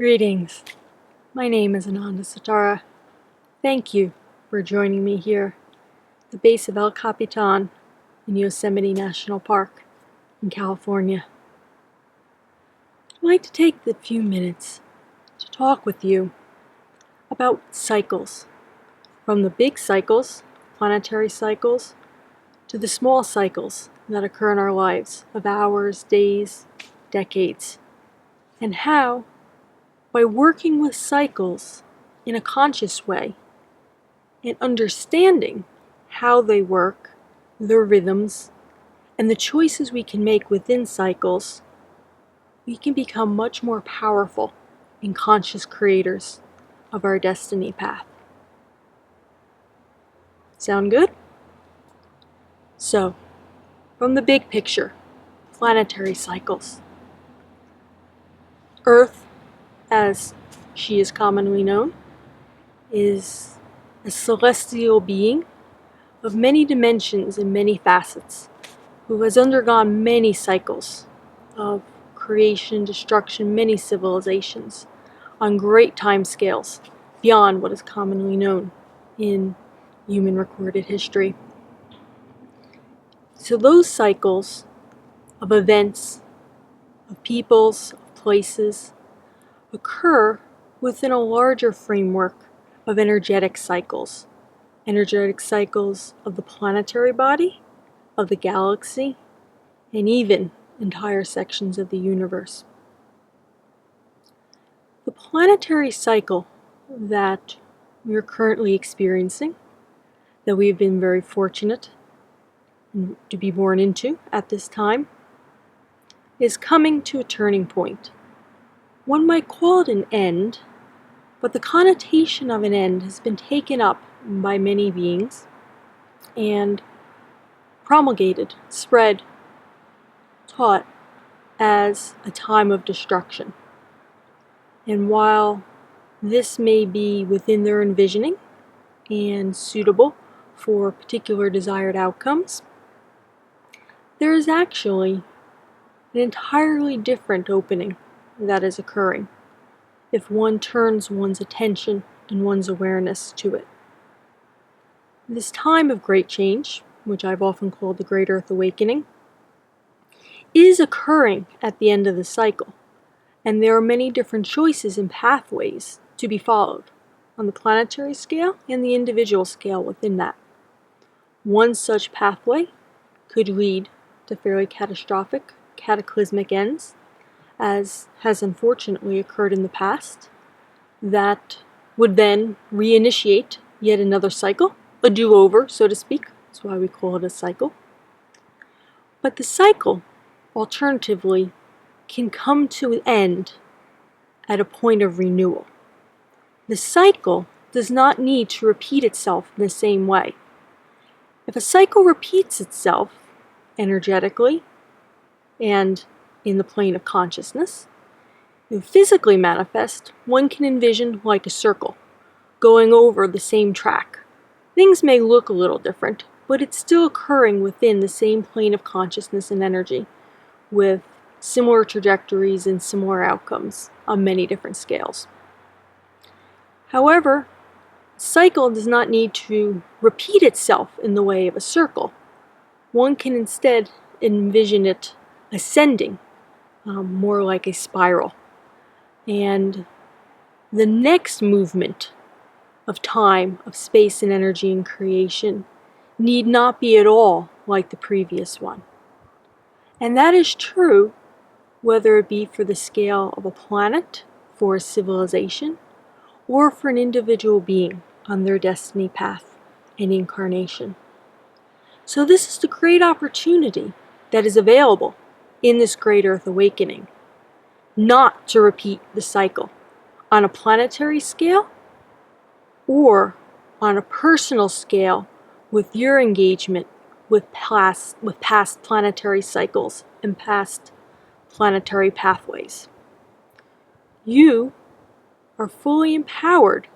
Greetings. My name is Ananda Satara. Thank you for joining me here at the base of El Capitan in Yosemite National Park in California. I'd like to take the few minutes to talk with you about cycles, from the big cycles, planetary cycles, to the small cycles that occur in our lives of hours, days, decades, and how, by working with cycles in a conscious way and understanding how they work, their rhythms, and the choices we can make within cycles, we can become much more powerful and conscious creators of our destiny path. Sound good? So, from the big picture, planetary cycles. Earth, as she is commonly known, is a celestial being of many dimensions and many facets, who has undergone many cycles of creation, destruction, many civilizations on great time scales beyond what is commonly known in human recorded history. So those cycles of events, of peoples, of places, occur within a larger framework of energetic cycles of the planetary body, of the galaxy, and even entire sections of the universe. The planetary cycle that we are currently experiencing, that we've been very fortunate to be born into at this time, is coming to a turning point. One might call it an end, but the connotation of an end has been taken up by many beings and promulgated, spread, taught as a time of destruction. And while this may be within their envisioning and suitable for particular desired outcomes, there is actually an entirely different opening that is occurring if one turns one's attention and one's awareness to it. This time of great change, which I've often called the Great Earth Awakening, is occurring at the end of the cycle, and there are many different choices and pathways to be followed on the planetary scale and the individual scale within that. One such pathway could lead to fairly catastrophic, cataclysmic ends, as has unfortunately occurred in the past, that would then reinitiate yet another cycle, a do-over, so to speak. That's why we call it a cycle. But the cycle, alternatively, can come to an end at a point of renewal. The cycle does not need to repeat itself in the same way. If a cycle repeats itself energetically and in the plane of consciousness, physically manifest, one can envision like a circle going over the same track. Things may look a little different, but it's still occurring within the same plane of consciousness and energy, with similar trajectories and similar outcomes on many different scales. However, a cycle does not need to repeat itself in the way of a circle. One can instead envision it ascending, more like a spiral. And the next movement of time, of space and energy and creation need not be at all like the previous one. And that is true whether it be for the scale of a planet, for a civilization, or for an individual being on their destiny path and incarnation. So this is the great opportunity that is available in this Great Earth Awakening, not to repeat the cycle on a planetary scale or on a personal scale with your engagement with past planetary cycles and past planetary pathways. You are fully empowered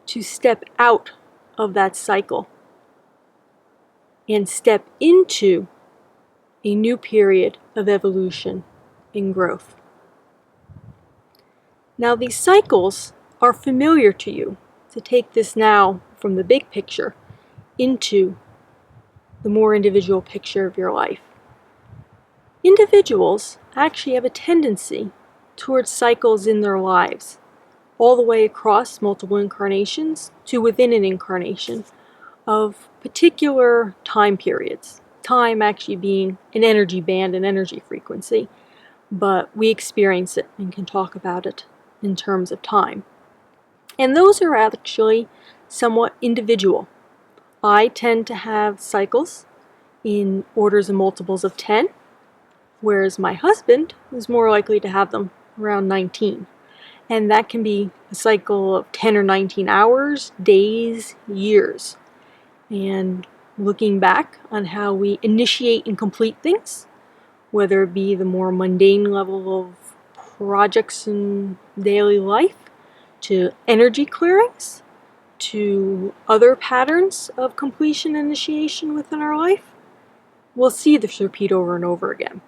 to step out of that cycle and step into a new period of evolution and growth. Now, these cycles are familiar to you. To take this now from the big picture into the more individual picture of your life. Individuals actually have a tendency towards cycles in their lives, all the way across multiple incarnations to within an incarnation of particular time periods. Time actually being an energy band, an energy frequency, but we experience it and can talk about it in terms of time. And those are actually somewhat individual. I tend to have cycles in orders and multiples of 10, whereas my husband is more likely to have them around 19. And that can be a cycle of 10 or 19 hours, days, years. And looking back on how we initiate and complete things, whether it be the more mundane level of projects in daily life, to energy clearings, to other patterns of completion initiation within our life, we'll see this repeat over and over again.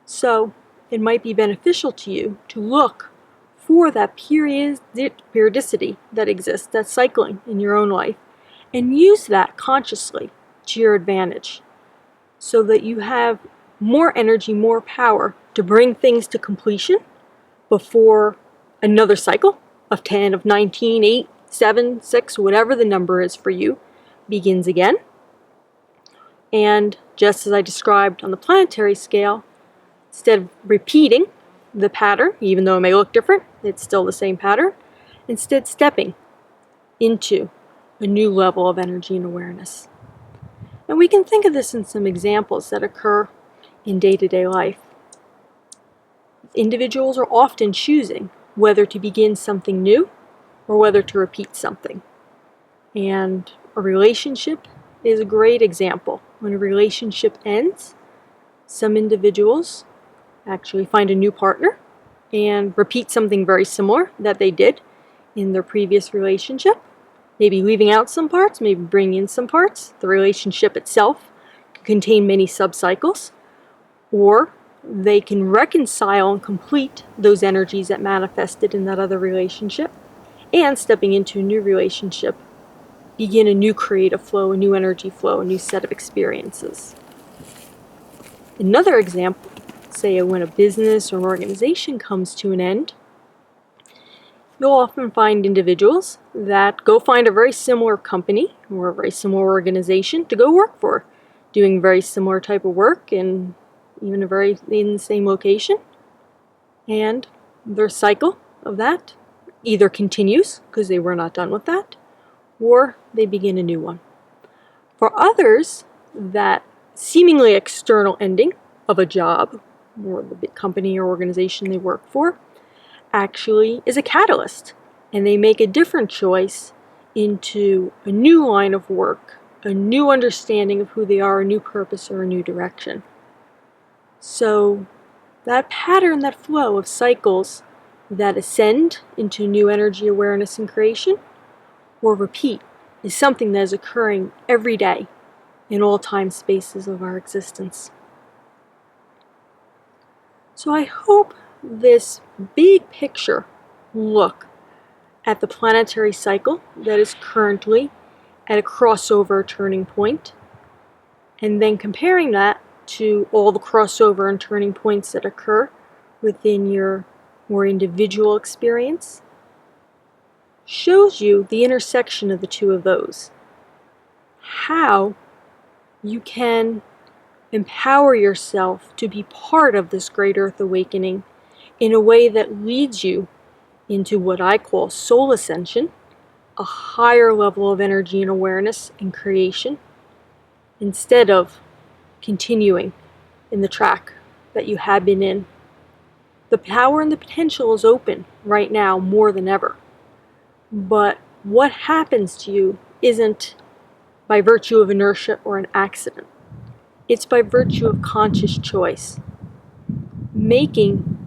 So it might be beneficial to you to look for that periodicity that exists, that cycling in your own life, and use that consciously to your advantage so that you have more energy, more power to bring things to completion before another cycle of 10, of 19, 8, 7, 6, whatever the number is for you, begins again. And just as I described on the planetary scale, instead of repeating the pattern, even though it may look different, it's still the same pattern, instead stepping into a new level of energy and awareness. And we can think of this in some examples that occur in day-to-day life. Individuals are often choosing whether to begin something new or whether to repeat something. And a relationship is a great example. When a relationship ends, some individuals actually find a new partner and repeat something very similar that they did in their previous relationship. Maybe leaving out some parts, maybe bringing in some parts. The relationship itself can contain many sub-cycles. Or they can reconcile and complete those energies that manifested in that other relationship, and stepping into a new relationship, begin a new creative flow, a new energy flow, a new set of experiences. Another example, say when a business or an organization comes to an end, you'll often find individuals that go find a very similar company or a very similar organization to go work for, doing very similar type of work and even in the same location. And their cycle of that either continues because they were not done with that, or they begin a new one. For others, that seemingly external ending of a job or the big company or organization they work for actually is a catalyst, and they make a different choice into a new line of work, a new understanding of who they are, a new purpose, or a new direction. So that pattern, that flow of cycles that ascend into new energy awareness and creation or repeat is something that is occurring every day in all time spaces of our existence. So I hope this big picture look at the planetary cycle that is currently at a crossover turning point, and then comparing that to all the crossover and turning points that occur within your more individual experience, shows you the intersection of the two of those. How you can empower yourself to be part of this great earth awakening in a way that leads you into what I call soul ascension, a higher level of energy and awareness and creation, instead of continuing in the track that you have been in. The power and the potential is open right now more than ever. But what happens to you isn't by virtue of inertia or an accident. It's by virtue of conscious choice. Making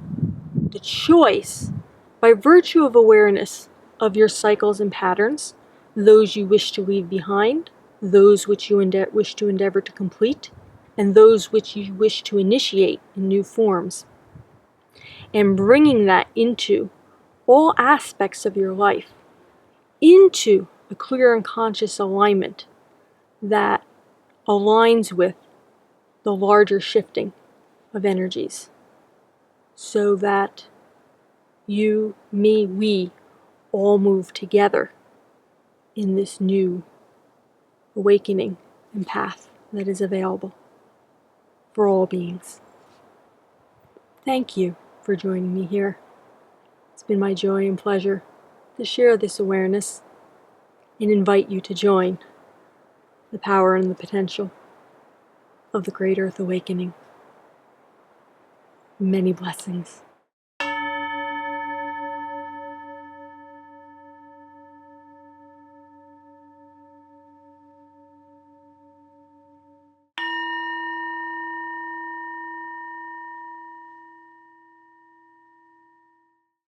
the choice by virtue of awareness of your cycles and patterns, those you wish to leave behind, those which you wish to endeavor to complete, and those which you wish to initiate in new forms. And bringing that into all aspects of your life into a clear and conscious alignment that aligns with the larger shifting of energies, so that you, me, we all move together in this new awakening and path that is available for all beings. Thank you for joining me here. It's been my joy and pleasure to share this awareness and invite you to join the power and the potential of the Great Earth Awakening. Many blessings.